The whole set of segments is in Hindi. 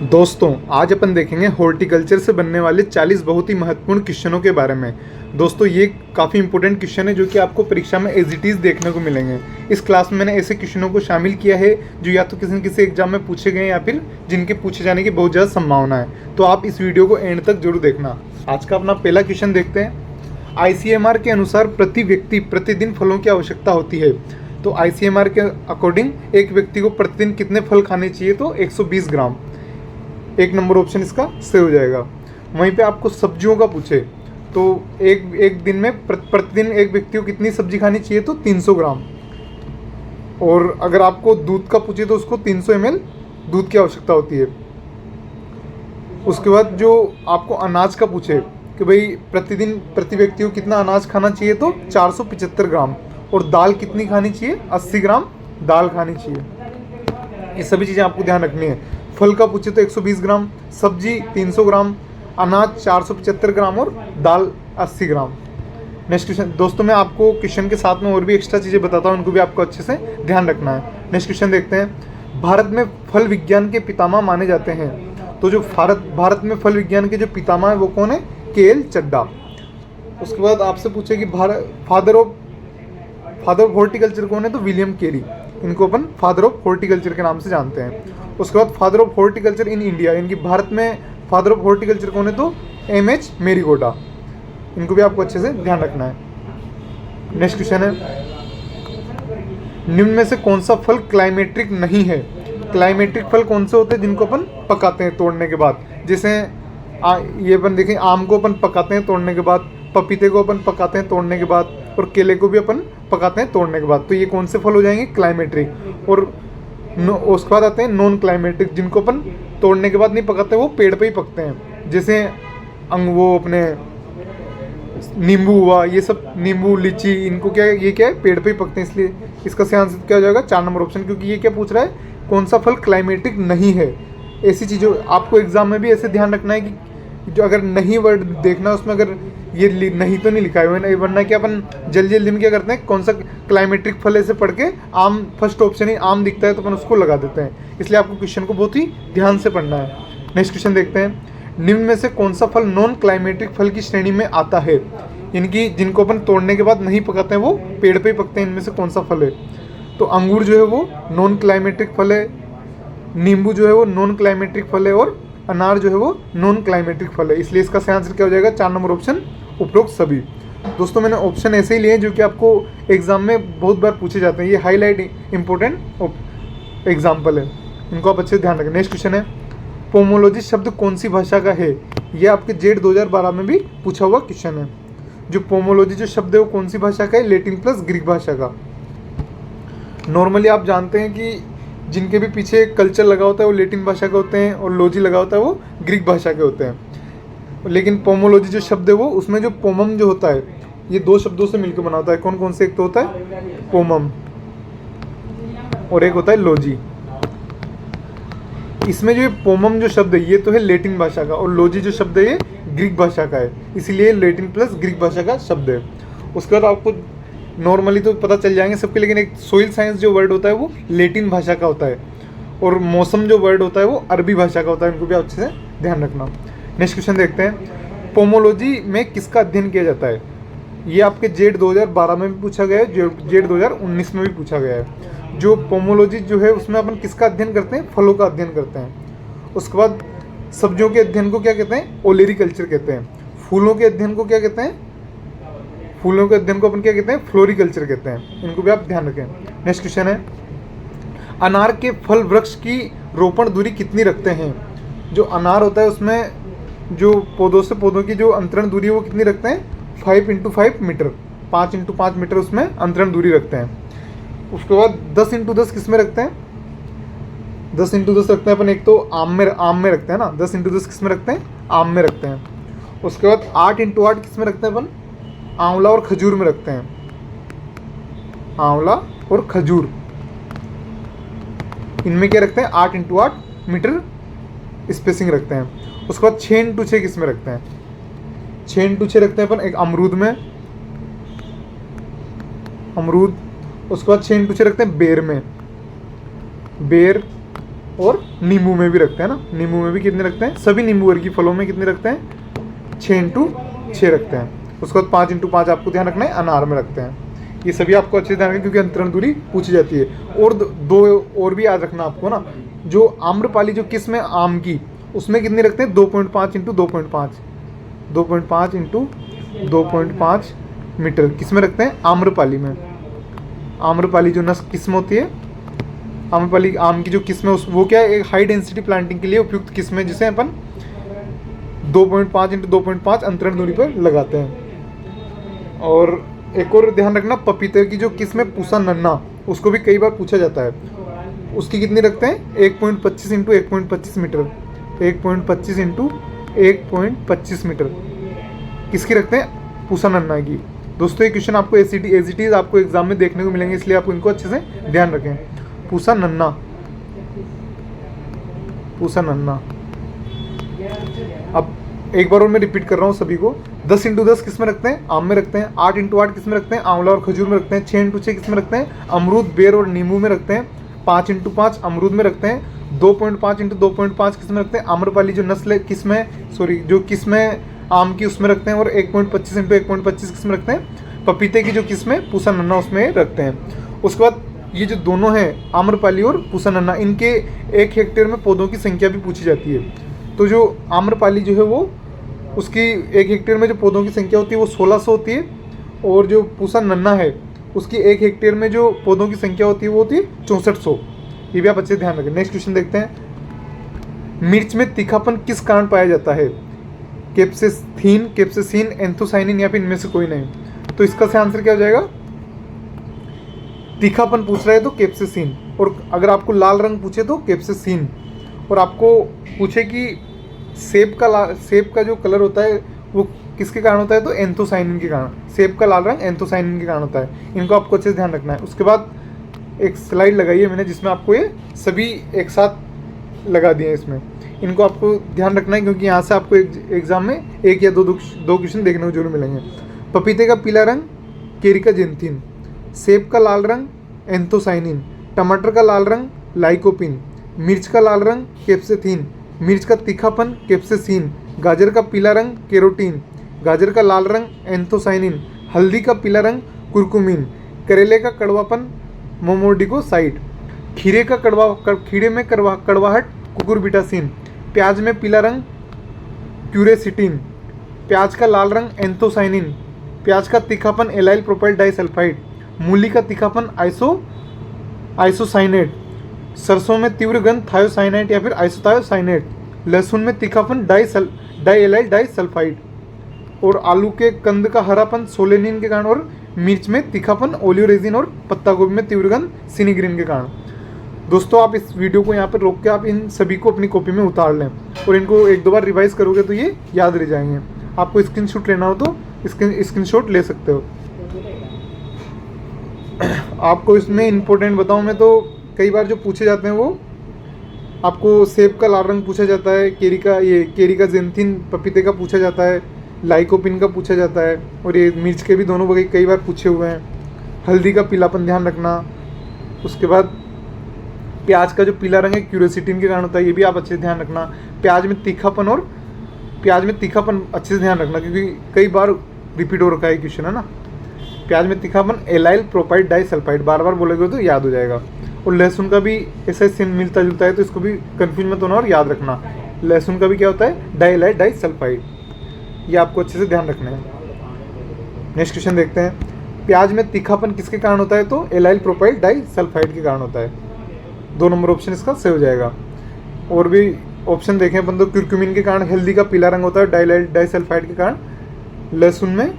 दोस्तों आज अपन देखेंगे हॉर्टिकल्चर से बनने वाले 40 बहुत ही महत्वपूर्ण क्वेश्चनों के बारे में। दोस्तों ये काफ़ी इंपॉर्टेंट क्वेश्चन है जो कि आपको परीक्षा में एज इट इज़ देखने को मिलेंगे। इस क्लास में मैंने ऐसे क्वेश्चनों को शामिल किया है जो या तो किसी न किसी एग्जाम में पूछे गए या फिर जिनके पूछे जाने की बहुत ज़्यादा संभावना है। तो आप इस वीडियो को एंड तक जरूर देखना। आज का अपना पहला क्वेश्चन देखते हैं। ICMR के अनुसार प्रति व्यक्ति प्रतिदिन फलों की आवश्यकता होती है। तो ICMR के अकॉर्डिंग एक व्यक्ति को प्रतिदिन कितने फल खाने चाहिए? तो 120 ग्राम। एक नंबर ऑप्शन इसका सही हो जाएगा। वहीं पे आपको सब्जियों का पूछे तो एक दिन में प्रतिदिन एक व्यक्ति को कितनी सब्जी खानी चाहिए? तो 300 ग्राम। और अगर आपको दूध का पूछे तो उसको 300 ml दूध की आवश्यकता होती है। उसके बाद जो आपको अनाज का पूछे कि भाई प्रतिदिन प्रति व्यक्ति को कितना अनाज खाना चाहिए? तो 475 ग्राम। और दाल कितनी खानी चाहिए? 80 ग्राम दाल खानी चाहिए। ये सभी चीज़ें आपको ध्यान रखनी है। फल का पूछे तो 120 ग्राम, सब्जी 300 ग्राम, अनाज 475 ग्राम और दाल 80 ग्राम। नेक्स्ट क्वेश्चन दोस्तों, मैं आपको क्वेश्चन के साथ में और भी एक्स्ट्रा चीज़ें बताता हूँ, उनको भी आपको अच्छे से ध्यान रखना है। नेक्स्ट क्वेश्चन देखते हैं। भारत में फल विज्ञान के पितामह माने जाते हैं। तो जो भारत में फल विज्ञान के जो पितामह है वो कौन है? KL चड्ढा। उसके बाद आपसे पूछे कि फादर ऑफ हॉर्टिकल्चर कौन है? तो विलियम केरी। इनको अपन फादर ऑफ हॉर्टिकल्चर के नाम से जानते हैं। उसके बाद father of horticulture in India, इनकी भारत में फादर ऑफ हॉर्टिकल्चर कौन है? तो MH मेरीगोडा। इनको भी आपको अच्छे से ध्यान रखना है। नेक्स्ट क्वेश्चन है, निम्न में से कौन सा फल क्लाइमेट्रिक नहीं है? क्लाइमेट्रिक फल कौन से होते हैं जिनको अपन पकाते हैं तोड़ने के बाद? जैसे ये अपन देखें, आम को अपन पकाते हैं तोड़ने के बाद, पपीते को अपन पकाते हैं तोड़ने के बाद, और केले को भी अपन पकाते हैं तोड़ने के बाद। तो ये कौन से फल हो जाएंगे? क्लाइमेट्रिक। और उसके बाद आते हैं नॉन क्लाइमेटिक, जिनको अपन तोड़ने के बाद नहीं पकाते, वो पेड़ पे ही पकते हैं। जैसे वो अपने नींबू हुआ, ये सब नींबू, लीची, इनको क्या है? ये क्या है? पेड़ पे ही पकते हैं। इसलिए इसका सही आंसर क्या हो जाएगा? 4 नंबर ऑप्शन। क्योंकि ये क्या पूछ रहा है? कौन सा फल क्लाइमेटिक नहीं है। ऐसी चीज़ों आपको एग्जाम में भी ऐसे ध्यान रखना है कि जो अगर नहीं वर्ड देखना उसमें अगर ये नहीं तो नहीं लिखा है, वरना क्या अपन जल्दी जल्दी में क्या करते हैं, कौन सा क्लाइमेट्रिक फल ऐसे पढ़ के आम फर्स्ट ऑप्शन ही आम दिखता है तो अपन उसको लगा देते हैं। इसलिए आपको क्वेश्चन को बहुत ही ध्यान से पढ़ना है। नेक्स्ट क्वेश्चन देखते हैं। निम्न में से कौन सा फल नॉन क्लाइमेट्रिक फल की श्रेणी में आता है? इनकी जिनको अपन तोड़ने के बाद नहीं पकाते हैं, वो पेड़ पे ही पकते हैं। इनमें से कौन सा फल है? तो अंगूर जो है वो नॉन क्लाइमेट्रिक फल है, नींबू जो है वो नॉन क्लाइमेट्रिक फल है, और अनार जो है वो नॉन क्लाइमेट्रिक फल है। इसलिए इसका सही आंसर क्या हो जाएगा? 4 नंबर ऑप्शन, उपरोक्त सभी। दोस्तों मैंने ऑप्शन ऐसे ही लिए जो कि आपको एग्जाम में बहुत बार पूछे जाते हैं। ये हाईलाइट इंपॉर्टेंट एग्जाम्पल है, इनको आप अच्छे से ध्यान रखें। नेक्स्ट क्वेश्चन है, पोमोलॉजी शब्द कौन सी भाषा का है? ये आपके जेड 2012 में भी पूछा हुआ क्वेश्चन है। जो पोमोलॉजी जो शब्द है वो कौन सी भाषा का है? लैटिन प्लस ग्रीक भाषा का। नॉर्मली आप जानते हैं कि जिनके भी पीछे कल्चर लगा होता है वो लैटिन भाषा के होते हैं, और लॉजी लगा होता है वो ग्रीक भाषा के होते हैं। लेकिन पोमोलॉजी जो शब्द है वो, उसमें जो पोमम जो होता है ये 2 शब्दों से मिलकर बना होता है। कौन कौन से? एक तो होता है पोमम और एक होता है लॉजी। इसमें जो ये पोमम जो शब्द है ये तो है लैटिन भाषा का, और लॉजी जो शब्द है ये ग्रीक भाषा का है, इसीलिए लैटिन प्लस ग्रीक भाषा का शब्द है। उसके बाद आपको नॉर्मली तो पता चल जाएंगे सबके, लेकिन एक सोइल साइंस जो वर्ड होता है वो लैटिन भाषा का होता है, और मौसम जो वर्ड होता है वो अरबी भाषा का होता है। इनको भी अच्छे से ध्यान रखना। नेक्स्ट क्वेश्चन देखते हैं। पोमोलॉजी में किसका अध्ययन किया जाता है? ये आपके जेड 2012 में भी पूछा गया है, जेड 2019 में भी पूछा गया है। जो पोमोलॉजी जो है उसमें अपन किसका अध्ययन करते हैं? फलों का अध्ययन करते हैं। उसके बाद सब्जियों के अध्ययन को क्या कहते हैं? ओलेरीकल्चर कहते हैं। फूलों के अध्ययन को क्या कहते हैं? फूलों के अध्ययन को अपन क्या कहते हैं? फ्लोरिकल्चर कहते हैं। इनको भी आप ध्यान रखें। नेक्स्ट क्वेश्चन है, अनार के फल वृक्ष की रोपण दूरी कितनी रखते हैं? जो अनार होता है उसमें जो पौधों से पौधों की जो अंतरण दूरी है वो कितनी रखते हैं? 5 × 5 मीटर, 5 × 5 मीटर उसमें अंतरण दूरी रखते हैं। उसके बाद 10 × 10 किस में रखते हैं? 10 × 10 रखते हैं अपन, एक तो आम में रखते हैं ना। 10 × 10 किस में रखते हैं? आम में रखते हैं। उसके बाद 8 × 8 किस में रखते हैं अपन? आंवला और खजूर में रखते हैं। आंवला और खजूर, इनमें क्या रखते हैं? 8 × 8 मीटर स्पेसिंग रखते हैं। उसके बाद 6 × 6 किस में रखते हैं? 6 × 6 रखते हैं अपन एक अमरूद में, अमरूद। उसके बाद 6 × 6 रखते हैं बेर में, बेर। और नींबू में भी रखते हैं ना, नींबू में भी कितने रखते हैं, सभी नींबू वर्गीय फलों में कितने रखते हैं, 6x6 रखते हैं। उसके बाद 5x5 आपको ध्यान रखना है, अनार में रखते हैं। ये सभी आपको अच्छे से ध्यान रखें क्योंकि अंतरण दूरी पूछी जाती है। और दो और भी याद रखना आपको ना, जो आम्रपाली जो किस्म है आम की, उसमें कितने रखते हैं, 2.5x2.5 2.5x2.5 मीटर किसमें रखते हैं, आम्रपाली में। आम्रपाली जो नस्ल किस्म होती है, आम्रपाली आम की जो किस्म है वो क्या है, एक हाई डेंसिटी प्लांटिंग के लिए उपयुक्त किस्म है जिसे अपन 2.5x2.5 अंतरण दूरी पर लगाते हैं। और एक और ध्यान रखना, पपीते की जो किस्म है पूसा नन्ना, उसको भी कई बार पूछा जाता है, उसकी कितनी रखते हैं, 1.25x1.25 मीटर, 1.25x1.25 मीटर किसकी रखते हैं, पूसा नन्ना की। दोस्तों ये क्वेश्चन आपको एज इट इज आपको एग्जाम में देखने को मिलेंगे, इसलिए आप इनको अच्छे से ध्यान रखें। पूसा नन्ना, पूसा नन्ना। अब एक बार और मैं रिपीट कर रहा हूँ सभी को, 10x10 किस में रखते हैं, आम में रखते हैं। 8x8 किस में रखते हैं, आंवला और खजूर में रखते हैं। 6x6 किस में रखते हैं, अमरूद, बेर और नींबू में रखते हैं। 5x5 अमरूद में रखते हैं। 2.5x2.5 किस में रखते हैं, आम्रपाली जो नस्ल है किस में, सॉरी जो किस्म है आम की उसमें रखते हैं। और 1.25x1.25 किस में रखते हैं, पपीते की जो किस्म है पूसा नन्ना उसमें रखते हैं। उसके बाद ये जो दोनों हैं आम्रपाली और पूसा नन्ना, इनके 1 हेक्टेयर में पौधों की संख्या भी पूछी जाती है। तो जो आम्रपाली जो है वो उसकी 1 हेक्टेयर में जो पौधों की संख्या होती है वो 1600 होती है, और जो पूसा नन्ना है उसकी 1 हेक्टेयर में जो पौधों की संख्या होती है वो होती है 6400। ये भी आप अच्छे ध्यान रखें। नेक्स्ट क्वेश्चन देखते हैं, मिर्च में तीखापन किस कारण पाया जाता है, कैप्सेसीन, कैप्सेसिन, एंथोसाइनिन या फिर इनमें से कोई नहीं। तो इसका से आंसर क्या हो जाएगा, तीखापन पूछ रहा है तो कैप्सेसिन, और अगर आपको लाल रंग पूछे तो कैप्सेसिन, और आपको पूछे कि सेब का जो कलर होता है वो किसके कारण होता है तो एंथोसाइनिन के कारण। सेब का लाल रंग एंथोसाइनिन के कारण होता है। इनको आपको अच्छे से ध्यान रखना है। उसके बाद एक स्लाइड लगाई है मैंने जिसमें आपको ये सभी एक साथ लगा दिए हैं, इसमें इनको आपको ध्यान रखना है क्योंकि यहाँ से आपको एग्जाम में 1 या 2 क्वेश्चन देखने को जरूर मिलेंगे। पपीते का पीला रंग केरिका जेंथिन, सेब का लाल रंग एंथोसाइनिन, टमाटर का लाल रंग लाइकोपिन, मिर्च का लाल रंग कैप्सेथिन, मिर्च का तीखापन कैप्सेसिन, गाजर का पीला रंग केरोटीन, गाजर का लाल रंग एंथोसाइनिन, हल्दी का पीला रंग कुरकुमिन, करेले का कड़वापन मोमोडिकोसाइड, खीरे में कड़वाहट कुकुरबिटासिन, प्याज में पीला रंग क्यूरेसिटिन, प्याज का लाल रंग एंथोसाइनिन, प्याज का तीखापन एलाइल प्रोपाइल डाइसल्फाइड, मूली का तीखापन आइसोसाइनेट, सरसों में तीव्र गंध थायोसाइनेट या फिर आइसोथायोसाइनेट, लहसुन में तीखापन डाइएलाइल डाइसल्फाइड, और आलू के कंद का हरापन सोलेनिन के कारण, और मिर्च में तीखापन ओलियोरेजिन, और पत्ता गोभी में तीव्र गंध सिनिग्रिन के कारण। दोस्तों आप इस वीडियो को यहाँ पर रोक के आप इन सभी को अपनी कॉपी में उतार लें और इनको 1-2 बार रिवाइज करोगे तो ये याद रह जाएंगे। आपको स्क्रीनशॉट लेना हो तो स्क्रीनशॉट ले सकते हो। आपको इसमें इम्पोर्टेंट बताऊँ मैं तो कई बार जो पूछे जाते हैं वो आपको सेब का लाल रंग पूछा जाता है, केरिका जेंथिन पपीते का पूछा जाता है, लाइकोपिन का पूछा जाता है, और ये मिर्च के भी दोनों कई बार पूछे हुए हैं। हल्दी का पीलापन ध्यान रखना। उसके बाद प्याज का जो पीला रंग है क्यूरेसिटिन के कारण होता है, ये भी आप अच्छे से ध्यान रखना। प्याज में तीखापन अच्छे से ध्यान रखना क्योंकि कई बार रिपीट हो रखा है क्वेश्चन है ना। प्याज में तीखापन एलाइल प्रोपाइल डाइसल्फाइड, बार बार बोलोगे तो याद हो जाएगा। और लहसुन का भी ऐसा सेम मिलता जुलता है तो इसको भी कंफ्यूज मत होना और याद रखना। लहसुन का भी क्या होता है डाइएलाइल डाइसल्फाइड, ये आपको अच्छे से ध्यान रखना है। नेक्स्ट क्वेश्चन देखते हैं, प्याज में तीखापन किसके कारण होता है तो एलाइल प्रोपाइल डाइसल्फाइड के कारण होता है। 2 नंबर ऑप्शन इसका सही हो जाएगा। और भी ऑप्शन देखें अपन तो क्यूरक्यूमिन के कारण हल्दी का पीला रंग होता है, डाइएलाइल डाइसल्फाइड के कारण। लहसुन में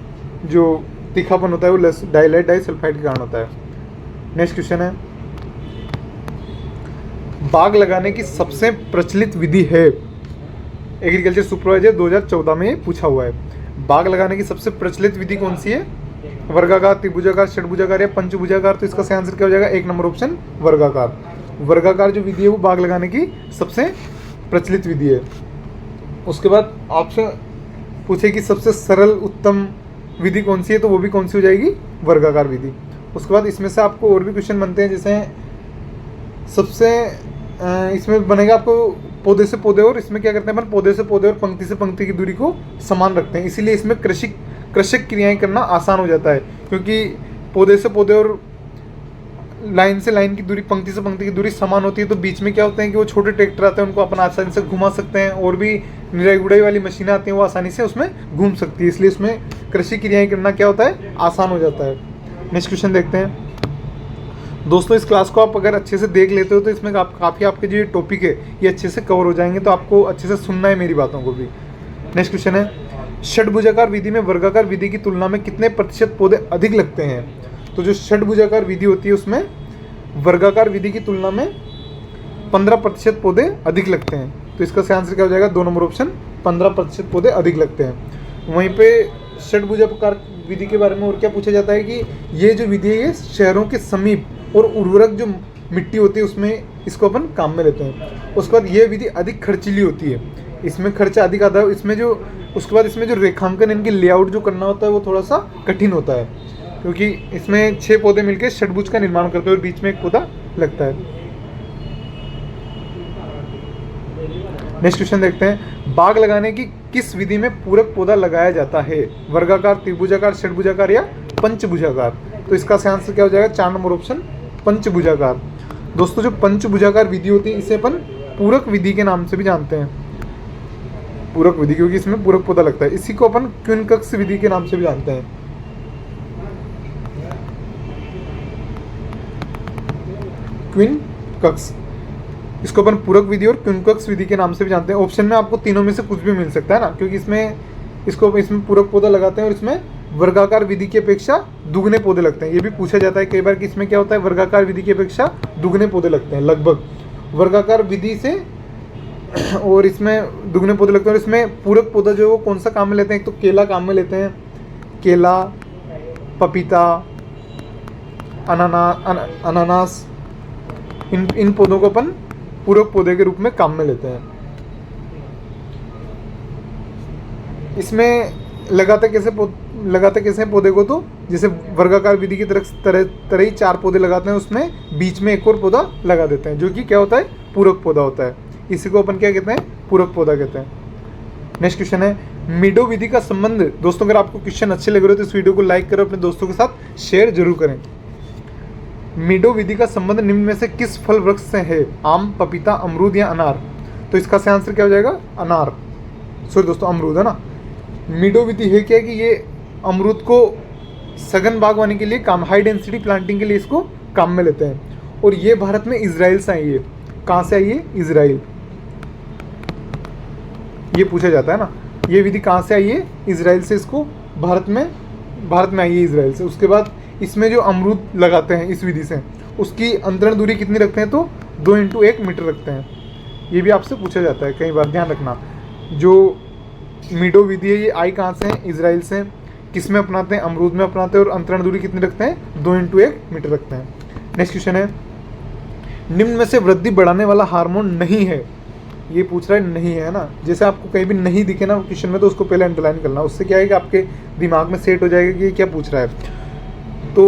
जो तीखापन होता है वो डाइएलाइल डाइसल्फाइड के कारण होता है। नेक्स्ट क्वेश्चन है, बाग लगाने की सबसे प्रचलित विधि है। एग्रीकल्चर सुपरवाइजर 2014 में पूछा हुआ है। बाग लगाने की सबसे प्रचलित विधि कौन सी है, वर्गाकार, त्रिभुजाकार, षटभुजाकार या पंचभुजाकार। तो इसका सही आंसर क्या हो जाएगा, 1 नंबर ऑप्शन वर्गाकार। वर्गाकार जो विधि है वो बाग लगाने की सबसे प्रचलित विधि है। उसके बाद ऑप्शन पूछे कि सबसे सरल उत्तम विधि कौन सी है तो वो भी कौन सी हो जाएगी, वर्गाकार विधि। उसके बाद इसमें से आपको और भी क्वेश्चन बनते हैं, जैसे सबसे इसमें बनेगा आपको पौधे से पौधे, और इसमें क्या करते हैं अपन पौधे से पौधे और पंक्ति से पंक्ति की दूरी को समान रखते हैं, इसीलिए इसमें कृषक क्रियाएं करना आसान हो जाता है, क्योंकि पौधे से पौधे और लाइन से लाइन की दूरी, पंक्ति से पंक्ति की दूरी समान होती है। तो बीच में क्या होता है कि वो छोटे ट्रैक्टर आते हैं, उनको अपन आसानी से घुमा सकते हैं, और भी निराई गुड़ाई वाली मशीनें आती हैं वो आसानी से उसमें घूम सकती है, इसलिए उसमें कृषि क्रियाएं करना क्या होता है, आसान हो जाता है। नेक्स्ट क्वेश्चन देखते हैं। दोस्तों इस क्लास को आप अगर अच्छे से देख लेते हो तो इसमें काफ़ी आपके जो ये टॉपिक है ये अच्छे से कवर हो जाएंगे, तो आपको अच्छे से सुनना है मेरी बातों को भी। नेक्स्ट क्वेश्चन है, षटभुजाकार विधि में वर्गाकार विधि की तुलना में कितने प्रतिशत पौधे अधिक लगते हैं? तो जो षटभुजाकार विधि होती है उसमें वर्गाकार विधि की तुलना में 15% पौधे अधिक लगते हैं, तो इसका सही आंसर क्या हो जाएगा? 2 नंबर ऑप्शन, 15% पौधे अधिक लगते हैं। वहीं पे षटभुजाकार विधि के बारे में और क्या पूछा जाता है कि ये जो विधि है ये शहरों के समीप और उर्वरक जो मिट्टी होती है उसमें इसको अपन काम में लेते हैं। उसके बाद ये विधि अधिक खर्चीली होती है, इसमें खर्चा अधिक आता है, इसमें जो उसके बाद इसमें जो रेखांकन इनकी लेआउट जो करना होता है वो थोड़ा सा कठिन होता है, क्योंकि इसमें 6 पौधे मिलकर षटभुज का निर्माण करते हैं और बीच में एक पौधा लगता है। नेक्स्ट क्वेश्चन देखते हैं, बाग लगाने की किस विधि में पूरक पौधा लगाया जाता है? वर्गाकार, त्रिभुजाकार, षटभुजाकार या पंचभुजाकार? तो इसका सही आंसर क्या हो जाएगा? 4 नंबर ऑप्शन, पंचभुजाकार। दोस्तों जो पंचभुजाकार विधि होती है इसे अपन पूरक विधि के नाम से भी जानते हैं, पूरक विधि, क्योंकि इसमें पूरक पौधा लगता है। इसी को अपन क्विनकक्स विधि के नाम से भी जानते हैं। क्विनकक्स, इसको अपन पूरक विधि और क्विनकक्स विधि के नाम से भी जानते हैं। ऑप्शन में आपको तीनों में से कुछ भी मिल सकता है ना, क्योंकि इसमें पूरक पौधा लगाते हैं और इसमें वर्गाकार विधि की अपेक्षा दुगने पौधे लगते हैं। ये भी पूछा जाता है कई बार कि इसमें क्या होता है, वर्गाकार विधि की अपेक्षा दुगने पौधे लगते हैं लगभग, वर्गाकार विधि से और इसमें दुगने पौधे लगते हैं। और इसमें पूरक पौधा जो है वो कौन सा काम में लेते हैं? एक तो केला काम में लेते हैं, केला, पपीता, अनानास, इन पौधों को अपन पूरक पौधे के रूप में काम में लेते हैं। इसमें लगाते कैसे हैं पौधे को? तो जैसे वर्गाकार विधि की तरह ही 4 पौधे लगाते हैं, उसमें बीच में एक और पौधा लगा देते हैं, जो कि क्या होता है? पूरक पौधा होता है। इसी को अपन क्या कहते हैं? पूरक पौधा कहते हैं। नेक्स्ट क्वेश्चन है, मीडो विधि का संबंध। दोस्तों अगर आपको क्वेश्चन अच्छे लग रहे हो तो इस वीडियो को लाइक करो, अपने दोस्तों के साथ शेयर जरूर करें। मीडो विधि का संबंध निम्न में से किस फल वृक्ष से है? आम, पपीता, अमरूद या अनार? तो इसका सही आंसर क्या हो जाएगा? अनार, सॉरी दोस्तों अमरूद है ना। मीडो विधि है क्या कि ये अमरूद को सघन बागवानी के लिए हाई डेंसिटी प्लांटिंग के लिए इसको काम में लेते हैं, और ये भारत में इजराइल से आई है। कहाँ से आई है? इजराइल। ये पूछा जाता है ना, ये विधि कहाँ से आई है? इजराइल से। इसको भारत में आई है इजराइल से। उसके बाद इसमें जो अमरूद लगाते हैं इस विधि से, उसकी अंतरण दूरी कितनी रखते हैं? तो 2x1 मीटर रखते हैं। ये भी आपसे पूछा जाता है कई बार, ध्यान रखना। जो मीडो विधि है ये आई कहाँ से है? इजराइल से। किस में अपनाते हैं? अमरूद में अपनाते हैं, और अंतरण दूरी कितनी रखते हैं? 2x1 मीटर रखते हैं। नेक्स्ट क्वेश्चन है, निम्न में से वृद्धि बढ़ाने वाला हार्मोन नहीं है? ये पूछ रहा है नहीं है ना। जैसे आपको कहीं भी नहीं दिखे ना क्वेश्चन में तो उसको पहले अंडरलाइन करना, उससे क्या है कि आपके दिमाग में सेट हो जाएगा कि ये क्या पूछ रहा है। तो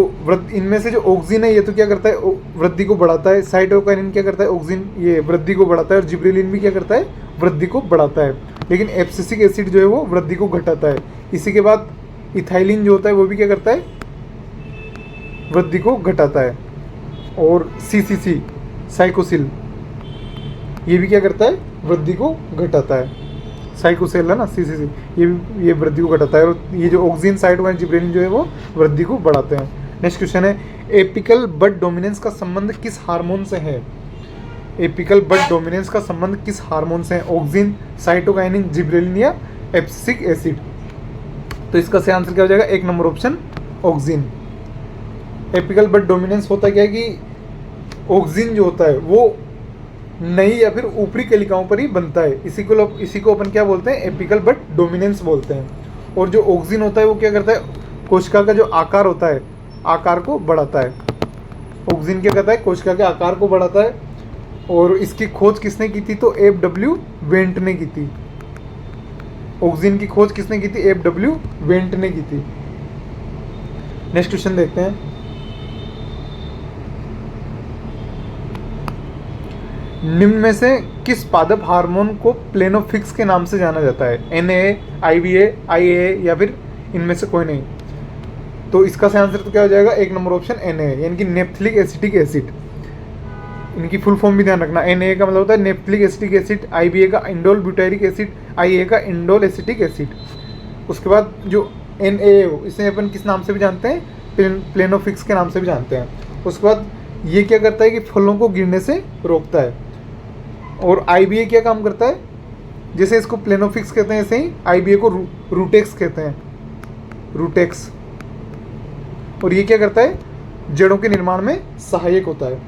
इनमें से जो ऑक्सीजन है ये तो क्या करता है? वृद्धि को बढ़ाता है। साइटोकाइनिन क्या करता है? ऑक्सीजन ये वृद्धि को बढ़ाता है, और जिब्रेलिन भी क्या करता है? वृद्धि को बढ़ाता है। लेकिन एब्सिसिक एसिड जो है वो वृद्धि को घटाता है। इसी के बाद इथाइलिन जो होता है वो भी क्या करता है? वृद्धि को घटाता है। और CCC साइकोसिल ये भी क्या करता है? वृद्धि को घटाता है। साइकोसेल है ना, CCC, ये वृद्धि को घटाता है, और ये जो ऑक्सीजन, साइटोकाइनिन, जिब्रेलिन जो है वो वृद्धि को बढ़ाते हैं। नेक्स्ट क्वेश्चन है, एपिकल बड डोमिनेंस का संबंध किस हार्मोन से है? एपिकल बड डोमिनेंस का संबंध किस हार्मोन से है? ऑक्सीजन, साइटोकाइनिन, जिब्रेलिन या एब्सिसिक एसिड? तो इसका सही आंसर क्या हो जाएगा? 1 नंबर ऑप्शन, ऑक्सीजन। एपिकल बड डोमिनेंस होता क्या है कि ऑक्सीजन जो होता है वो नई या फिर ऊपरी कलिकाओं पर ही बनता है। इसी को अपन क्या बोलते हैं? एपिकल बड डोमिनेंस बोलते हैं। और जो ऑक्सीजन होता है वो क्या करता है? कोशिका का जो आकार होता है, आकार को बढ़ाता है। ऑक्सीजन क्या करता है? कोशिका के आकार को बढ़ाता है। और इसकी खोज किसने की थी? तो F.W. वेंट ने की थी। ऑक्सीजन की खोज किसने की थी? F.W. वेंट ने की थी। नेक्स्ट क्वेश्चन देखते हैं, निम्न में से किस पादप हार्मोन को प्लेनोफिक्स के नाम से जाना जाता है? NA, IBA, IA या फिर इनमें से कोई नहीं? तो इसका सही आंसर तो क्या हो जाएगा? एक नंबर ऑप्शन NA, यानी कि नेप्थलिक एसिटिक एसिड। इनकी फुल फॉर्म भी ध्यान रखना। NA का मतलब होता है नेप्थलिक एसिटिक एसिड, IBA का इंडोल ब्यूटारिक एसिड, IA का इंडोल एसिटिक एसिड। उसके बाद जो NA इसे अपन किस नाम से भी जानते हैं? प्लेनोफिक्स के नाम से भी जानते हैं। उसके बाद ये क्या करता है कि फलों को गिरने से रोकता है। और IBA क्या काम करता है? जैसे इसको प्लेनोफिक्स कहते हैं, ऐसे ही IBA को रूटेक्स कहते हैं, रूटेक्स। और ये क्या करता है? जड़ों के निर्माण में सहायक होता है।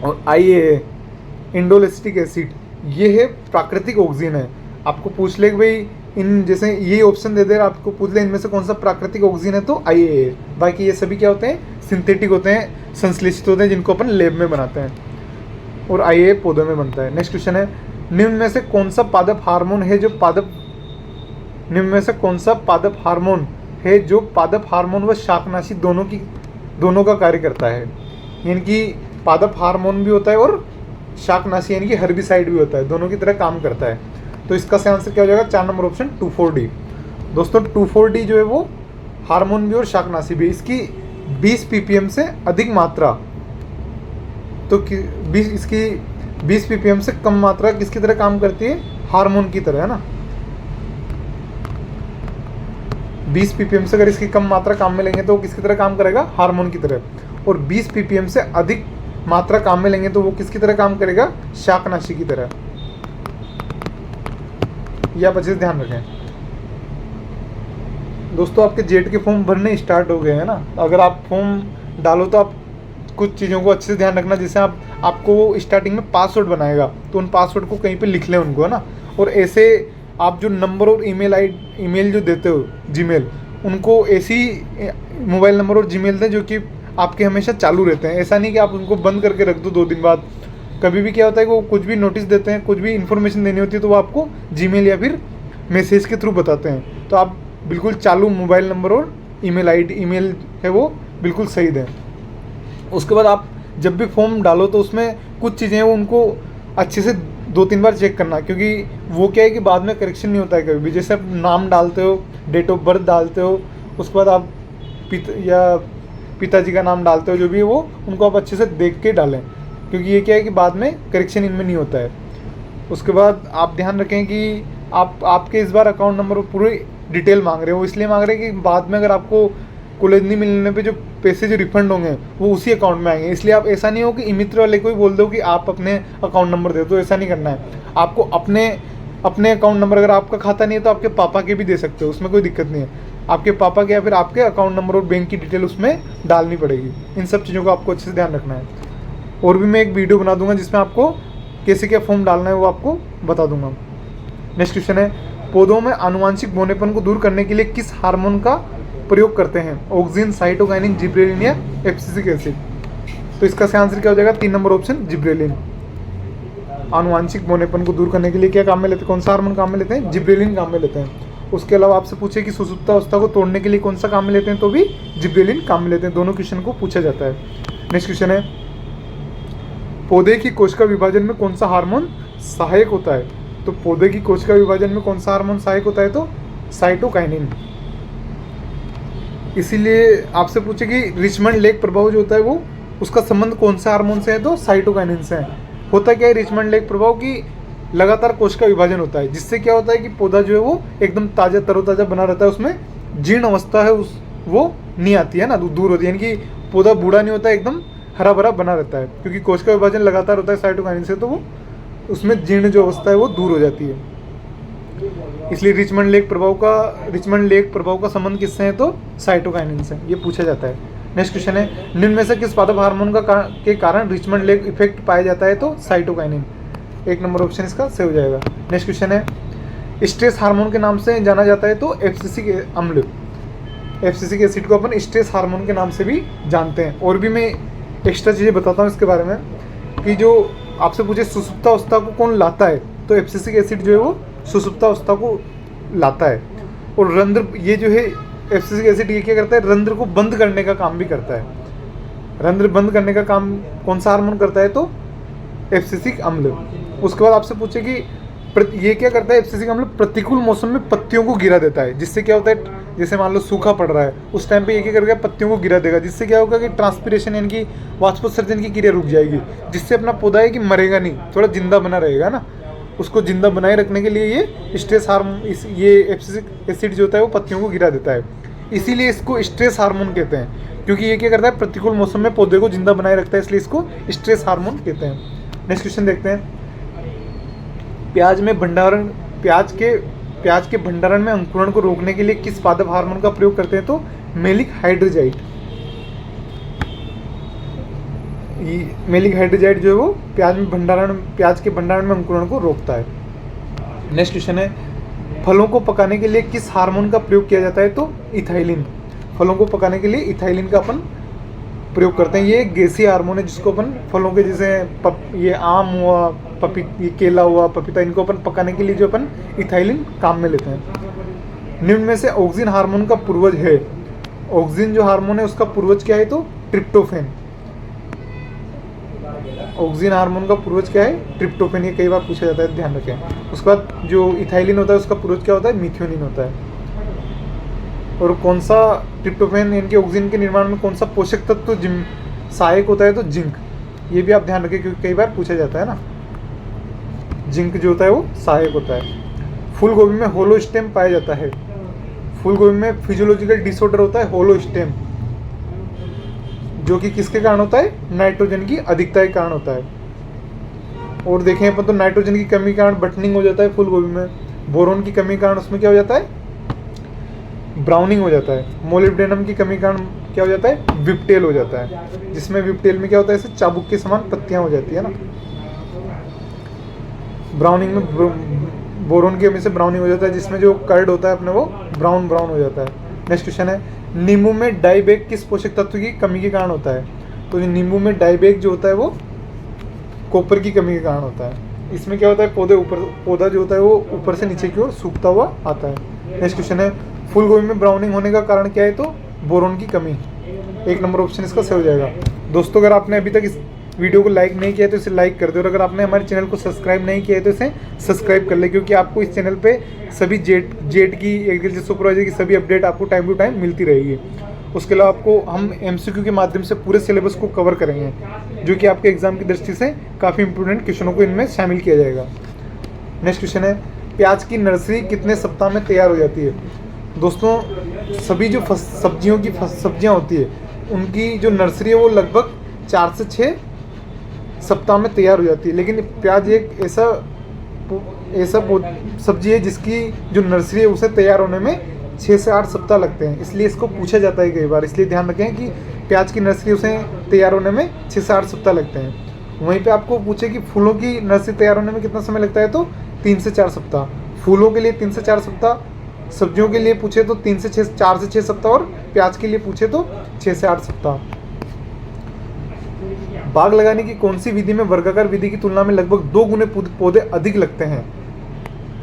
और IA इंडोल एसिटिक एसिड, ये है प्राकृतिक ऑक्सीजन है। आपको पूछ ले कि भाई इन जैसे ये ऑप्शन दे दे, आपको पूछ ले इनमें से कौन सा प्राकृतिक ऑक्सीजन है, तो IA है। बाकी ये सभी क्या होते हैं? सिंथेटिक होते हैं, संश्लेषित होते हैं, जिनको अपन लैब में बनाते हैं। और IA पौधों में बनता है। नेक्स्ट क्वेश्चन है, निम्न में से कौन सा पादप हार्मोन है जो पादप हार्मोन व शाकनाशी दोनों का कार्य करता है? यानी कि पादप हार्मोन भी होता है और शाकनाशी यानी कि हर्बिसाइड भी होता है, दोनों की तरह काम करता है। तो इसका सही आंसर क्या हो जाएगा? 4 नंबर ऑप्शन 2,4-D। दोस्तों 2,4-D जो है वो हार्मोन भी और शाकनाशी भी। इसकी 20 ppm से अधिक मात्रा, तो इसकी 20 ppm से कम मात्रा किसकी तरह काम करती है? हार्मोन की तरह, है ना। 20 ppm से अगर इसकी कम मात्रा काम में लेंगे तो वो किसकी तरह काम करेगा? हार्मोन की तरह। और 20 ppm से अधिक मात्रा काम में लेंगे तो वो किसकी तरह काम करेगा? शाकनाशी की तरह। यह आप अच्छे से ध्यान रखें। दोस्तों आपके जेट के फॉर्म भरने स्टार्ट हो गए हैं ना। अगर आप फॉर्म डालो तो आप कुछ चीज़ों को अच्छे से ध्यान रखना। जैसे आपको स्टार्टिंग में पासवर्ड बनाएगा तो उन पासवर्ड को कहीं पे लिख लें उनको, है ना। और ऐसे आप जो नंबर और ईमेल जो देते हो जीमेल, उनको ऐसी मोबाइल नंबर और जीमेल दें जो कि आपके हमेशा चालू रहते हैं। ऐसा नहीं कि आप उनको बंद करके रख दो 2 दिन बाद। कभी भी क्या होता है कि वो कुछ भी नोटिस देते हैं, कुछ भी इन्फॉर्मेशन देनी होती है तो वो आपको जीमेल या फिर मैसेज के थ्रू बताते हैं। तो आप बिल्कुल चालू मोबाइल नंबर और ईमेल है वो बिल्कुल सही दें। उसके बाद आप जब भी फॉर्म डालो तो उसमें कुछ चीज़ें हैं वो उनको अच्छे से 2-3 बार चेक करना, क्योंकि वो क्या है कि बाद में करेक्शन नहीं होता है कभी भी। जैसे आप नाम डालते हो, डेट ऑफ बर्थ डालते हो, उसके बाद आप पिताजी का नाम डालते हो, जो भी है वो उनको आप अच्छे से देख के डालें, क्योंकि ये क्या है कि बाद में करेक्शन इनमें नहीं होता है। उसके बाद आप ध्यान रखें कि आपके इस बार अकाउंट नंबर पूरी डिटेल मांग रहे हो, इसलिए मांग रहे हैं कि बाद में अगर आपको कॉलेज नहीं मिलने पे जो पैसे जो रिफंड होंगे वो उसी अकाउंट में आएंगे। इसलिए आप ऐसा नहीं हो कि इमित्र वाले को ही बोल दो कि आप अपने अकाउंट नंबर दे दो, ऐसा नहीं करना है। आपको अपने अकाउंट नंबर, अगर आपका खाता नहीं है तो आपके पापा के भी दे सकते हो, उसमें कोई दिक्कत नहीं है। आपके पापा के या फिर आपके अकाउंट नंबर और बैंक की डिटेल उसमें डालनी पड़ेगी। इन सब चीज़ों को आपको अच्छे से ध्यान रखना है। और भी मैं एक वीडियो बना दूंगा जिसमें आपको कैसे क्या फॉर्म डालना है वो आपको बता दूंगा। नेक्स्ट क्वेश्चन है, पौधों में आनुवांशिक बौनेपन को दूर करने के लिए किस हार्मोन का प्रयोग करते हैं? ऑक्सिन, साइटोकाइनिन, जिब्रेलिन या एब्सिसिक एसिड? तो इसका सही आंसर क्या हो जाएगा? 3 नंबर ऑप्शन जिब्रेलिन। आनुवांशिक बौनेपन को दूर करने के लिए क्या काम में लेते हैं? कौन सा हार्मोन काम में लेते हैं? जिब्रेलिन काम में लेते हैं। उसके अलावा आपसे पूछे कि सुसुप्तावस्था को तोड़ने के लिए कौन सा काम में लेते हैं, तो भी जिब्रेलिन काम में लेते हैं। दोनों क्वेश्चन को पूछा जाता है। नेक्स्ट क्वेश्चन है, पौधे की कोशिका विभाजन में कौन सा हार्मोन सहायक होता है? तो पौधे की कोशिका विभाजन में कौन सा हार्मोन सहायक होता है? तो साइटोकाइनिन। इसीलिए आपसे पूछे कि रिचमंड लेक प्रभाव जो होता है वो उसका संबंध कौन से हार्मोन से है? तो साइटोकाइनिन से है। होता क्या है रिचमंड लेक प्रभाव की लगातार कोशिका विभाजन होता है, जिससे क्या होता है कि पौधा जो है वो एकदम ताज़ा तरोताज़ा बना रहता है, उसमें जीर्ण अवस्था है वो नहीं आती है ना, दूर होती है। यानी कि पौधा बूढ़ा नहीं होता है, एकदम हरा भरा बना रहता है, क्योंकि कोशिका विभाजन लगातार होता है साइटोकाइनिन से, तो वो उसमें जीर्ण जो अवस्था है वो दूर हो जाती है। इसलिए रिचमंड लेक प्रभाव का संबंध किससे है? तो साइटोकाइनिन से। ये पूछा जाता है। नेक्स्ट क्वेश्चन है, निम्न में से किस पादप हार्मोन के कारण रिचमंड लेक इफेक्ट पाया जाता है? तो साइटोकाइनिन। 1 नंबर ऑप्शन इसका सही हो जाएगा। नेक्स्ट क्वेश्चन है, स्ट्रेस हार्मोन के नाम से जाना जाता है? तो एब्सिसिक अम्ल। एब्सिसिक एसिड को अपन स्ट्रेस हार्मोन के नाम से भी जानते हैं। और भी मैं एक्स्ट्रा चीज़ें बताता हूँ इसके बारे में, कि जो आपसे पूछे सुसुप्तावस्था को कौन लाता है, तो एब्सिसिक एसिड जो है वो सुसुप्तावस्था को लाता है। और रंध्र, ये जो है एब्सिसिक एसिड, ये क्या करता है? रंध्र को बंद करने का काम भी करता है। रंध्र बंद करने का काम कौन सा हार्मोन करता है? तो एब्सिसिक अम्ल। उसके बाद आपसे पूछे कि ये क्या करता है एब्सिसिक अम्ल, प्रतिकूल मौसम में पत्तियों को गिरा देता है। जिससे क्या होता है, जैसे मान लो सूखा पड़ रहा है, उस टाइम पे ये क्या करेगा, पत्तियों को गिरा देगा। जिससे क्या होगा कि ट्रांसपिरेशन यानी कि वाष्पोत्सर्जन की क्रिया रुक जाएगी, जिससे अपना पौधा है कि मरेगा नहीं, थोड़ा जिंदा बना रहेगा ना। उसको जिंदा बनाए रखने के लिए ये स्ट्रेस हार्मोन, ये एब्सिसिक एसिड जो होता है वो पत्तियों को गिरा देता है। इसीलिए इसको स्ट्रेस हार्मोन कहते हैं, क्योंकि ये क्या करता है, प्रतिकूल मौसम में पौधे को जिंदा बनाए रखता है, इसलिए इसको स्ट्रेस हार्मोन कहते हैं। नेक्स्ट क्वेश्चन देखते हैं, प्याज के भंडारण में अंकुरण को रोकने के लिए किस पादप हार्मोन का प्रयोग करते हैं, तो मेलिक हाइड्रोजाइड। मेलिक हाइड्रोजाइड जो है वो प्याज के भंडारण में अंकुरण को रोकता है। नेक्स्ट क्वेश्चन है, फलों को पकाने के लिए किस हार्मोन का प्रयोग किया जाता है, तो इथाइलिन। फलों को पकाने के लिए इथाइलिन का अपन प्रयोग करते हैं। ये गैसीय हार्मोन है जिसको अपन फलों के, जैसे ये आम हुआ, ये केला हुआ, पपीता, इनको अपन पकाने के लिए जो अपन इथाइलिन काम में लेते हैं। निम्न में से ऑक्सिन हार्मोन का पूर्वज है, ऑक्सिन जो हार्मोन है उसका पूर्वज क्या है, तो ट्रिप्टोफेन। ऑक्सिन हार्मोन का पूर्वज क्या है, ट्रिप्टोफेन। ये कई बार पूछा जाता है, ध्यान रखें। उसके बाद जो इथाइलिन होता है उसका पूर्वज क्या होता है, मिथ्योनिन होता है। और कौन सा ट्रिप्टोफेन यानी कि ऑक्सिन के निर्माण में कौन सा पोषक तत्व तो सहायक होता है, तो जिंक। ये भी आप ध्यान रखें क्योंकि कई बार पूछा जाता है ना। जिंक जो होता है वो सहायक होता है। फूल गोभी में होलो स्टेम पाया जाता है। फूल गोभी में फिजियोलॉजिकल डिसऑर्डर होता है होलो स्टेम, जो कि किसके कारण होता है, नाइट्रोजन की अधिकता के कारण होता है। और देखें अपन तो नाइट्रोजन की कमी के कारण बटनिंग हो जाता है फूल गोभी में। बोरोन की कमी के कारण उसमें क्या हो जाता है, ब्राउनिंग हो जाता है। मोलिब्डेनम की कमी के कारण क्या हो जाता है, विपटेल हो जाता है, जिसमें विपटेल में क्या होता है, ऐसे चाबुक के समान पत्तियां हो जाती है ना। ब्राउनिंग में बोरोन की कमी से ब्राउनिंग हो जाता है, जिसमें जो कर्ड होता है अपने वो ब्राउन हो जाता है। नेक्स्ट क्वेश्चन है, नींबू में डाइबेक किस पोषक तत्व की कमी के कारण होता है, तो नींबू में डाइबेक जो होता है वो कॉपर की कमी के कारण होता है। इसमें क्या होता है, पौधा जो होता है वो ऊपर से नीचे की ओर सूखता हुआ आता है। नेक्स्ट क्वेश्चन है, फूल गोभी में ब्राउनिंग होने का कारण क्या है, तो बोरोन की कमी। 1 नंबर ऑप्शन इसका सही हो जाएगा। दोस्तों अगर आपने अभी तक इस वीडियो को लाइक नहीं किया तो इसे लाइक कर दो, और अगर आपने हमारे चैनल को सब्सक्राइब नहीं किया है तो इसे सब्सक्राइब कर ले, क्योंकि आपको इस चैनल पे सभी जेट की, एग्रीकल्चर सुपरवाइजर की सभी अपडेट आपको टाइम टू टाइम मिलती रहेगी। उसके अलावा आपको हम MCQ के माध्यम से पूरे सिलेबस को कवर करेंगे, जो कि आपके एग्जाम की दृष्टि से काफ़ी इंपोर्टेंट क्वेश्चनों को इनमें शामिल किया जाएगा। नेक्स्ट क्वेश्चन है, प्याज की नर्सरी कितने सप्ताह में तैयार हो जाती है। दोस्तों सभी जो सब्जियां होती है उनकी जो नर्सरी है वो लगभग 4 से 6 सप्ताह में तैयार हो जाती है, लेकिन प्याज एक ऐसा सब्जी है जिसकी जो नर्सरी है उसे तैयार होने में 6 से 8 सप्ताह लगते हैं। इसलिए इसको पूछा जाता है कई बार, इसलिए ध्यान रखें कि प्याज की नर्सरी उसे तैयार होने में 6 से 8 सप्ताह लगते हैं। वहीं पे आपको पूछे कि फूलों की नर्सरी तैयार होने में कितना समय लगता है, तो 3 से 4 सप्ताह। फूलों के लिए 3 से 4 सप्ताह, सब्जियों के लिए पूछे तो 4 से 6 सप्ताह, और प्याज के लिए पूछे तो 6 से 8 सप्ताह। बाग लगाने की कौन सी विधि में वर्गाकार विधि की तुलना में लगभग 2 गुने पौधे अधिक लगते हैं।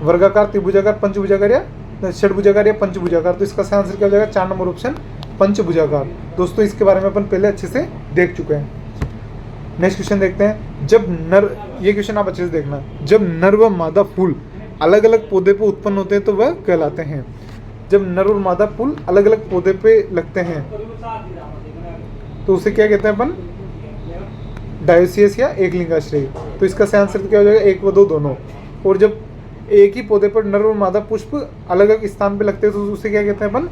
वर्गाकार, त्रिभुजाकार, पंचभुजाकार या षडभुजाकार या पंचभुजाकार, तो इसका सही आंसर क्या हो जाएगा, 4 नंबर ऑप्शन पंचभुजाकार। दोस्तों इसके बारे में अपन पहले अच्छे से देख चुके हैं। नेक्स्ट क्वेश्चन देखते हैं, ये क्वेश्चन आप अच्छे से देखना, जब नर व मादा फूल अलग अलग पौधे पे उत्पन्न होते हैं तो वह कहलाते हैं। जब नर और मादा फूल अलग अलग पौधे पे लगते हैं तो उसे क्या कहते हैं अपन, डायोसियस या एक लिंगाश्रयी। तो इसका सही आंसर क्या हो जाएगा, 1 व 2 दोनों। और जब एक ही पौधे पर नर और मादा पुष्प अलग अलग स्थान पे लगते हैं तो उसे क्या कहते हैं अपन,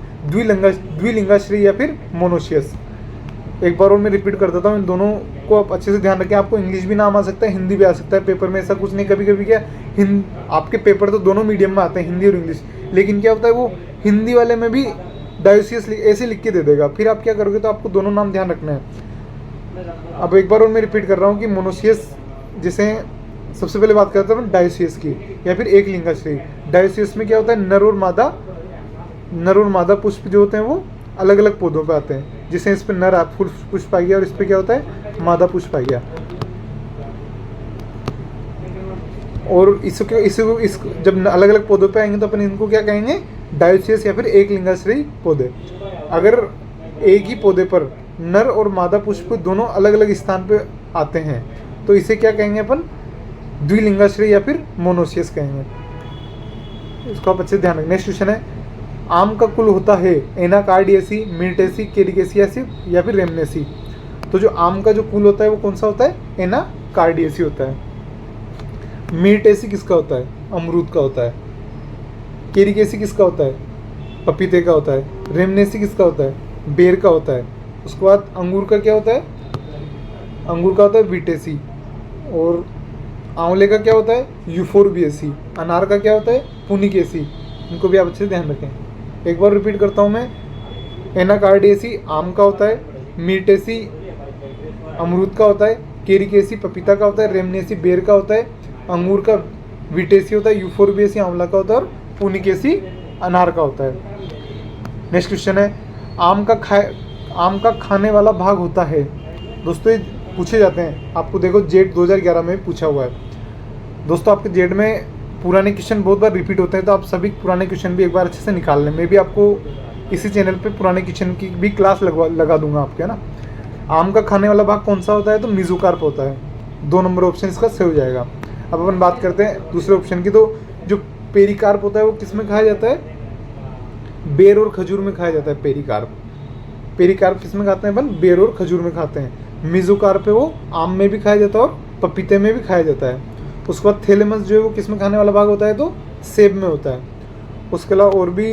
द्विलिंगाश्रयी या फिर मोनोशियस। एक बार और मैं रिपीट कर देता हूँ, इन दोनों को आप अच्छे से ध्यान रखें। आपको इंग्लिश भी नाम आ सकता है, हिंदी भी आ सकता है पेपर में, ऐसा कुछ नहीं। कभी कभी क्या आपके पेपर तो दोनों मीडियम में आते हैं, हिंदी और इंग्लिश, लेकिन क्या होता है वो हिंदी वाले में भी डायोसियस ऐसे लिख के दे देगा, फिर आप क्या करोगे, तो आपको दोनों नाम ध्यान रखना है। अब एक बार और मैं रिपीट कर रहा हूँ कि मोनोशियस, जिसे सबसे पहले बात करते हैं डायोसियस की, या फिर एक लिंगाश्रयी। डायोसियस में क्या होता है, नर और मादा पुष्प जो होते हैं वो अलग अलग पौधों पे आते हैं, जिसे इस पे नर फूल पुष्प आ गया और इस पे क्या होता है, मादा पुष्प आ गया। और जब अलग अलग पौधों पे आएंगे तो अपन इनको क्या कहेंगे, डायोसियस या फिर एक लिंगाश्रयी पौधे। अगर एक ही पौधे पर नर और मादा पुष्प दोनों अलग अलग स्थान पे आते हैं तो इसे क्या कहेंगे अपन, द्विलिंगाश्रय या फिर मोनोसियस कहेंगे। इसको आप अच्छे से ध्यान रखें। नेक्स्ट क्वेश्चन है, आम का कुल होता है एनाकार्डियेसी, मिर्टेसी, केरिकेसियासी या फिर रेमनेसी। तो जो आम का जो कुल होता है वो कौन सा होता है, एनाकार्डियेसी होता है। मिर्टेसी किसका होता है, अमरूद का होता है। केरिकेसी किसका होता है, पपीते का होता है। रेमनेसी किसका होता है, बेर का होता है। उसके बाद अंगूर का क्या होता है, अंगूर का होता है विटेसी। और आंवले का क्या होता है, यूफोरबिएसी। अनार का क्या होता है, पुनिकेसी। इनको भी आप अच्छे से ध्यान रखें। एक बार रिपीट करता हूँ मैं, एनाकार्डियेसी आम का होता है, मिर्टेसी अमरूद का होता है, केरिकेसी पपीता का होता है, रेमनेसी बेर का होता है, अंगूर का विटेसी होता है, यूफोरबिएसी आंवला का होता है और पुनिकेसी अनार का होता है। नेक्स्ट क्वेश्चन है, आम का खाने वाला भाग होता है। दोस्तों ये पूछे जाते हैं, आपको देखो जेट 2011 में पूछा हुआ है। दोस्तों आपके जेट में पुराने क्वेश्चन बहुत बार रिपीट होते हैं, तो आप सभी पुराने क्वेश्चन भी एक बार अच्छे से निकाल लें। मैं भी आपको इसी चैनल पे पुराने क्वेश्चन की भी क्लास लगा दूंगा आपके, है ना। आम का खाने वाला भाग कौन सा होता है, तो मेसोकार्प होता है। 2 नंबर ऑप्शन इसका सही हो जाएगा। अब अपन बात करते हैं दूसरे ऑप्शन की। तो जो पेरिकार्प होता है वो किस में खाया जाता है, बेर और खजूर में खाया जाता है पेरिकार्प। पेरिकार्प किस में खाते हैं अपन, बेर और खजूर में खाते हैं। मेसोकार्प है वो आम में भी खाया जाता है और पपीते में भी खाया जाता है। उसके बाद थैलेमस जो है वो किस में खाने वाला भाग होता है, तो सेब में होता है। उसके अलावा और भी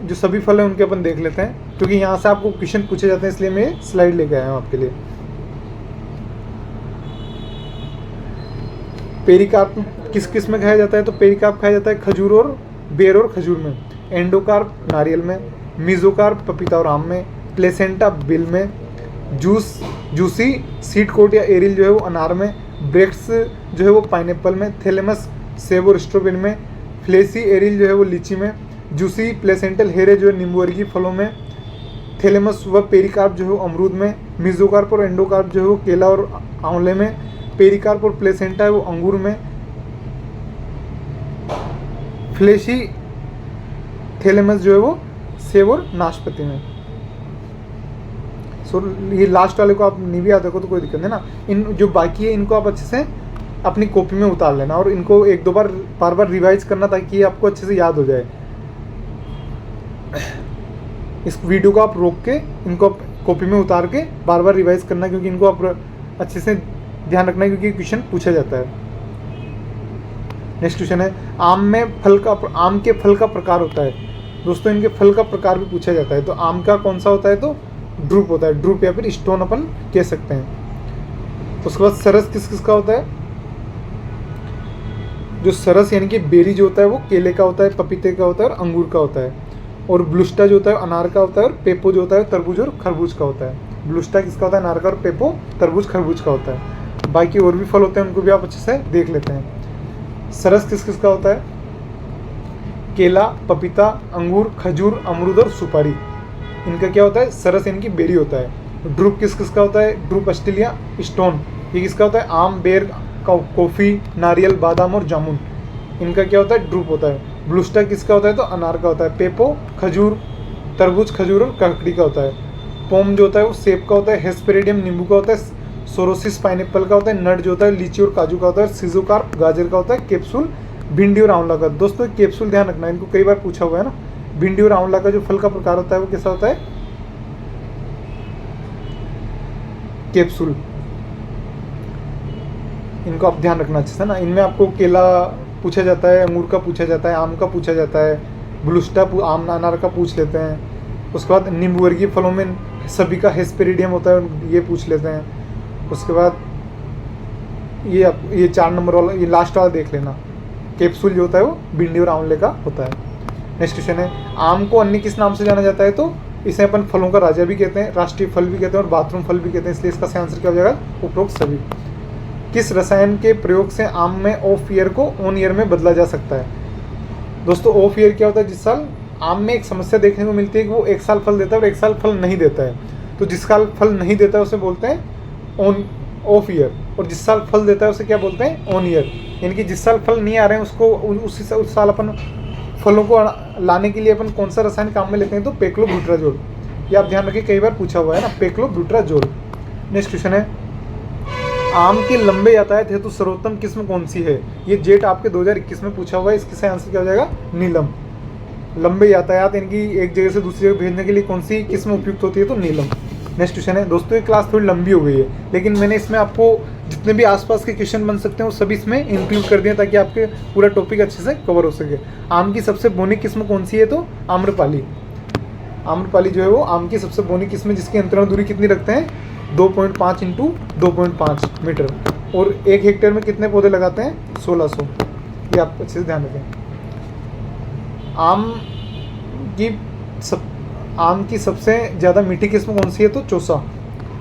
जो सभी फल हैं उनके अपन देख लेते हैं, क्योंकि यहाँ से आपको क्वेश्चन पूछे जाते हैं, इसलिए मैं स्लाइड लेके आया हूँ आपके लिए। पेरिकार्प किस किस में खाया जाता है, तो पेरिकार्प खाया जाता है खजूर और बेर और खजूर में। एंडोकार्प नारियल में, मेसोकार्प पपीता और आम में, प्लेसेंटा बिल में, जूसी सीड कोट या एरिल जो है वो अनार में, ब्रेक्स जो है वो पाइनएप्पल में, थैलेमस सेब और स्ट्रॉबेरी में, फ्लेसी एरिल जो है वो लीची में, जूसी प्लेसेंटल हेरे जो है नींबू वर्गीय फलों में, थैलेमस व पेरिकार्प जो है वो अमरूद में, मेसोकार्प और एंडोकार्प जो है वो केला और आंवले में, पेरिकार्प और प्लेसेंटा है वो अंगूर में, फ्लेशी थैलेमस जो है वो सेब और नाशपाती में। सो ये लास्ट वाले को आप नहीं भी याद रखो तो कोई दिक्कत नहीं ना। इन जो बाकी है इनको आप अच्छे से अपनी कॉपी में उतार लेना और इनको 1-2 बार रिवाइज करना, ताकि ये आपको अच्छे से याद हो जाए। इस वीडियो को आप रोक के इनको कॉपी में उतार के बार बार रिवाइज करना, क्योंकि इनको आप अच्छे से ध्यान रखना है, क्योंकि क्वेश्चन पूछा जाता है। नेक्स्ट क्वेश्चन है, आम के फल का प्रकार होता है। दोस्तों इनके फल का प्रकार भी पूछा जाता है। तो आम का कौन सा होता है, तो ड्रूप होता है। ड्रूप या फिर स्टोन अपन कह सकते हैं। उसके बाद सरस किस किस का होता है, जो सरस यानी कि बेरी जो होता है वो केले का होता है, पपीते का होता है और अंगूर का होता है। और ब्लूस्टा जो होता है अनार का होता है, और पेपो जो होता है तरबूज और खरबूज का होता है। ब्लूस्टा किसका होता है, अनार का, और पेपो तरबूज खरबूज का होता है। बाकी और भी फल होते हैं, उनको भी आप अच्छे से देख लेते हैं। सरस किस किस का होता है, केला, पपीता, अंगूर, खजूर, अमरूद और सुपारी, इनका क्या होता है, सरस इनकी बेरी होता है। ड्रूप किस किस का होता है, ड्रूप ऑस्ट्रेलिया स्टोन, ये किसका होता है, आम, बेर, कॉफ़ी, नारियल, बादाम और जामुन, इनका क्या होता है, ड्रूप होता है। ब्लूस्टा किसका होता है, तो अनार का होता है। पेपो खजूर, तरबूज, खजूर और ककड़ी का होता है। पोम जो होता है वो सेब का होता है। हेस्पेरिडियम नींबू का होता है। सोरोसिस पाइनएप्पल का होता है। नट जो होता है लीची और काजू का होता है। सिजोकार्प गाजर का होता है। कैप्सूल भिंडी और आंवला का। दोस्तों कैप्सूल ध्यान रखना, इनको कई बार पूछा हुआ है ना। भिंडी और आंवला का जो फल का प्रकार होता है वो कैसा होता है, कैप्सूल। इनको आप ध्यान रखना अच्छे से ना। इनमें आपको केला पूछा जाता है, अंगूर का पूछा जाता है, आम का पूछा जाता है, ब्लूस्टा आम अनार का पूछ लेते हैं। उसके बाद नींबू वर्गीय फलों में सभी का हेस्पेरिडियम होता है, ये पूछ लेते हैं। उसके बाद ये 4 नंबर वाला, ये लास्ट वाला देख लेना, कैप्सूल जो होता है वो भिंडी और आंवले का होता है। नेक्स्ट क्वेश्चन है, आम को अन्य किस नाम से जाना जाता है, तो इसे अपन फलों का राजा भी कहते हैं, राष्ट्रीय फल भी कहते हैं और बाथरूम फल भी कहते हैं, इसलिए इसका सही आंसर क्या हो जाएगा, उपरोक्त सभी। किस रसायन के प्रयोग से आम में ऑफ ईयर को ऑन ईयर में बदला जा सकता है। दोस्तों ऑफ ईयर क्या होता है, जिस साल आम में एक समस्या देखने को मिलती है कि वो 1 साल फल देता है और 1 साल फल नहीं देता है, तो जिस साल फल नहीं देता है उसे बोलते हैं ऑन ऑफ ईयर, और जिस साल फल देता है उसे क्या बोलते हैं, ऑन ईयर। यानी कि जिस साल फल नहीं आ रहे हैं उसको उस साल अपन फलों को लाने के लिए अपन कौन सा रसायन काम में लेते हैं, तो पेक्लोब्यूटाजोल। ये आप ध्यान रखिए, कई बार पूछा हुआ है ना, पेक्लोब्यूटाजोल। नेक्स्ट क्वेश्चन है, आम के लंबे यातायात हेतु सर्वोत्तम किस्म कौन सी है? ये जेट आपके 2021 में पूछा हुआ है। इसका सही आंसर क्या हो जाएगा? नीलम। लंबे यातायात यानी कि एक जगह से दूसरी जगह भेजने के लिए कौन सी किस्म उपयुक्त होती है? तो नीलम। नेक्स्ट क्वेश्चन है दोस्तों, ये क्लास थोड़ी लंबी हो गई है, लेकिन मैंने इसमें आपको जितने भी आसपास के क्वेश्चन बन सकते हैं वो सभी इसमें इंक्लूड कर दिए ताकि आपके पूरा टॉपिक अच्छे से कवर हो सके। आम की सबसे बोनी किस्म कौन सी है? तो आम्रपाली। आम्रपाली जो है वो आम की सबसे बोनी किस्म है, जिसकी अंतरण दूरी कितनी रखते हैं? 2.5 × 2.5 मीटर। और 1 हेक्टेयर में कितने पौधे लगाते हैं? 1600। ये आप अच्छे से ध्यान रखें। आम की सबसे ज़्यादा मीठी किस्म कौन सी है? तो चौसा।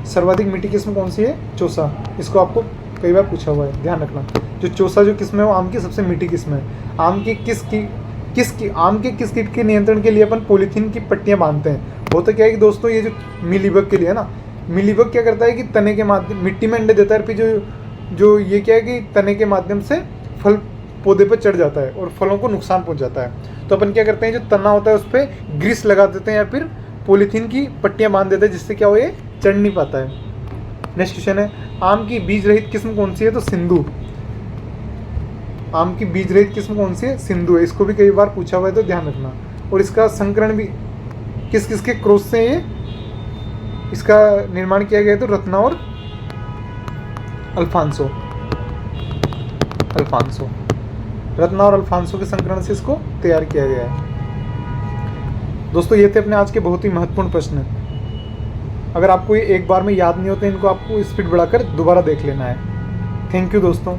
सर्वाधिक मीठी किस्म कौन सी है? चौसा। इसको आपको कई बार पूछा हुआ है, ध्यान रखना। जो चौसा जो किस्म है वो आम की सबसे मीठी किस्म है। आम के किस कीट के नियंत्रण के लिए अपन पॉलीथीन की पट्टियाँ बांधते हैं? होता क्या है कि दोस्तों, ये जो मिलीबग के लिए है ना, मिलीबग क्या करता है कि तने के माध्यम मिट्टी में अंडे देता है, फिर जो ये क्या है कि तने के माध्यम से फल पौधे पर चढ़ जाता है और फलों को नुकसान पहुंचाता है। तो अपन क्या करते हैं, जो तना होता है उस पर ग्रीस लगा देते हैं या फिर पॉलीथीन की पट्टियाँ बांध देते हैं, जिससे क्या हो, ये चढ़ नहीं पाता है। नेक्स्ट क्वेश्चन है, आम की बीज रहित किस्म कौन सी है? तो सिंधु। आम की बीज रहित किस्म कौन सी है? सिंधु है। इसको भी कई बार पूछा हुआ है, तो ध्यान रखना। और इसका संकरण भी किस किस के क्रॉस से ये इसका निर्माण किया गया है? तो रत्ना और अल्फांसो। रत्ना और अल्फांसो के संकरण से इसको तैयार किया गया है। दोस्तों, ये थे अपने आज के बहुत ही महत्वपूर्ण प्रश्न। अगर आपको ये एक बार में याद नहीं होते, इनको आपको स्पीड बढ़ाकर दोबारा देख लेना है। थैंक यू दोस्तों।